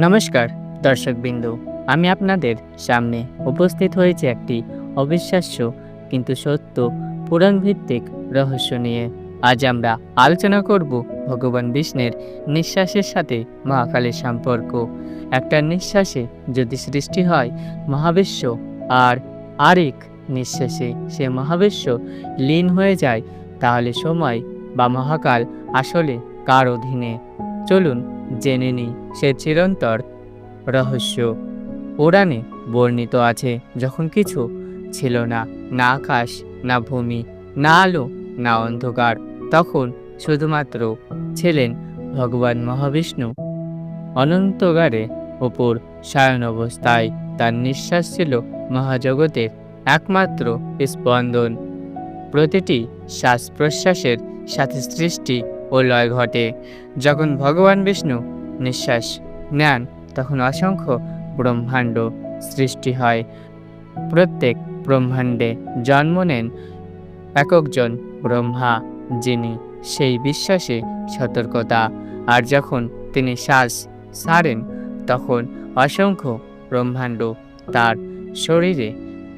নমস্কার দর্শকবৃন্দু, আমি আপনাদের সামনে উপস্থিত হয়েছি একটি অবিশ্বাস্য কিন্তু সত্য পুরাণ ভিত্তিক রহস্য নিয়ে। আজ আমরা আলোচনা করব ভগবান বিষ্ণুর নিঃশ্বাসের সাথে মহাকালের সম্পর্ক। একটা নিঃশ্বাসে যদি সৃষ্টি হয় মহাবিশ্ব, আর আরেক নিঃশ্বাসে সে মহাবিশ্ব লীন হয়ে যায়, তাহলে সময় বা মহাকাল আসলে কার অধীনে? চলুন জেনে নিই সে চিরন্তর রহস্য। পুরাণে বর্ণিত আছে, যখন কিছু ছিল না, না আকাশ, না ভূমি, না আলো, না অন্ধকার, তখন শুধুমাত্র ছিলেন ভগবান মহাবিষ্ণু অনন্তকারে ওপর শায়ন অবস্থায়। তার নিঃশ্বাস ছিল মহাজগতের একমাত্র স্পন্দন। প্রতিটি শ্বাস প্রশ্বাসের সাথে সৃষ্টি ও লয় ঘটে। যখন ভগবান বিষ্ণু নিঃশ্বাস নেন, তখন অসংখ্য ব্রহ্মাণ্ড সৃষ্টি হয়। প্রত্যেক ব্রহ্মাণ্ডে জন্ম নেন একজন ব্রহ্মা, যিনি সেই বিশ্বাসে সতর্কতা। আর যখন তিনি শ্বাস ছাড়েন, তখন অসংখ্য ব্রহ্মাণ্ড তার শরীরে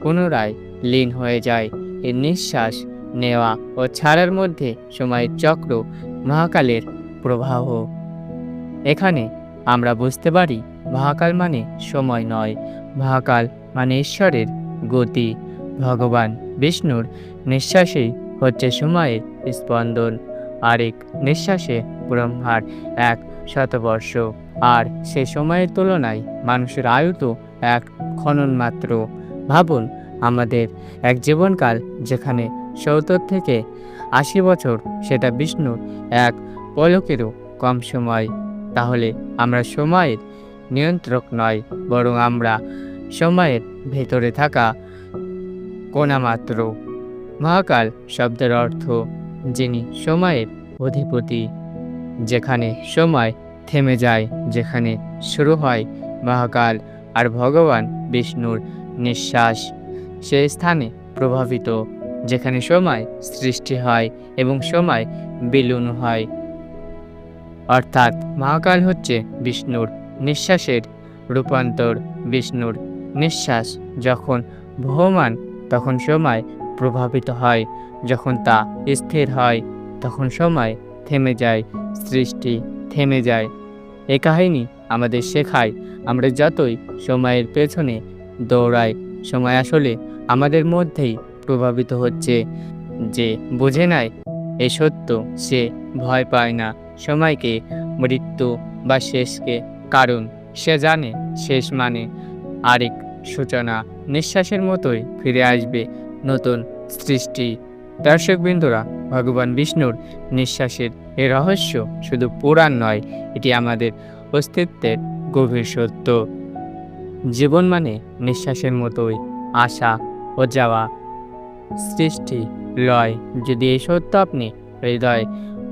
পুনরায় লীন হয়ে যায়। এই নিঃশ্বাস নেওয়া ও ছাড়ার মধ্যে সময়ের চক্র, মহাকালের প্রবাহ। এখানে আমরা বুঝতে পারি, মহাকাল মানে সময় নয়, মহাকাল মানে ঈশ্বরের গতি। ভগবান বিষ্ণুর নিঃশ্বাসেই হচ্ছে সময়ের স্পন্দন। আরেক নিঃশ্বাসে ব্রহ্মার 100 বর্ষ। আর সে সময়ের তুলনায় মানুষের আয়ু তো এক ক্ষণন মাত্র। ভাবুন, আমাদের এক জীবনকাল যেখানে 70 থেকে 80 বছর, সেটা বিষ্ণুর এক পলকেরও কম সময়। তাহলে আমরা সময়ের নিয়ন্ত্রক নয়, বরং আমরা সময়ের ভেতরে থাকা কণা মাত্র। মহাকাল শব্দের অর্থ যিনি সময়ের অধিপতি। যেখানে সময় থেমে যায়, যেখানে শুরু হয় মহাকাল, আর ভগবান বিষ্ণুর নিঃশ্বাস সেই স্থানে প্রভাবিত যেখানে সময় সৃষ্টি হয় এবং সময় বিলীন হয়। অর্থাৎ মহাকাল হচ্ছে বিষ্ণুর নিঃশ্বাসের রূপান্তর। বিষ্ণুর নিঃশ্বাস যখন বহমান, তখন সময় প্রভাবিত হয়। যখন তা স্থির হয়, তখন সময় থেমে যায়, সৃষ্টি থেমে যায়। এ কাহিনী আমাদের শেখায়, আমরা যতই সময়ের পেছনে দৌড়াই, সময় আসলে আমাদের মধ্যেই প্রভাবিত হচ্ছে। যে বুঝে নেয় এ সত্য, সে ভয় পায় না সময়কে, মৃত্যু বা শেষকে, কারণ সে জানে শেষ মানে আরেক সূচনা। নিঃশ্বাসের মতোই ফিরে আসবে নতুন সৃষ্টি। দর্শকবৃন্দরা, ভগবান বিষ্ণুর নিঃশ্বাসের এ রহস্য শুধু পুরাণ নয়, এটি আমাদের অস্তিত্বের গভীর সত্য। জীবন মানে নিঃশ্বাসের মতোই আসা ও যাওয়া, সৃষ্টি, লয়। যদি এই সত্য আপনি হৃদয়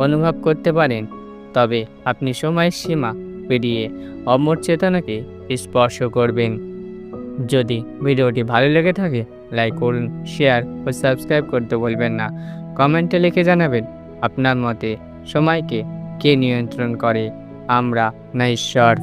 অনুভব করতে পারেন, তবে আপনি সময়ের সীমা পেরিয়ে অমর চেতনাকে স্পর্শ করবেন। যদি ভিডিওটি ভালো লেগে থাকে, লাইক করুন, শেয়ার ও সাবস্ক্রাইব করতে বলবেন না। কমেন্টে লিখে জানাবেন আপনার মতে সময়কে কে নিয়ন্ত্রণ করে, আমরা না ঈশ্বর?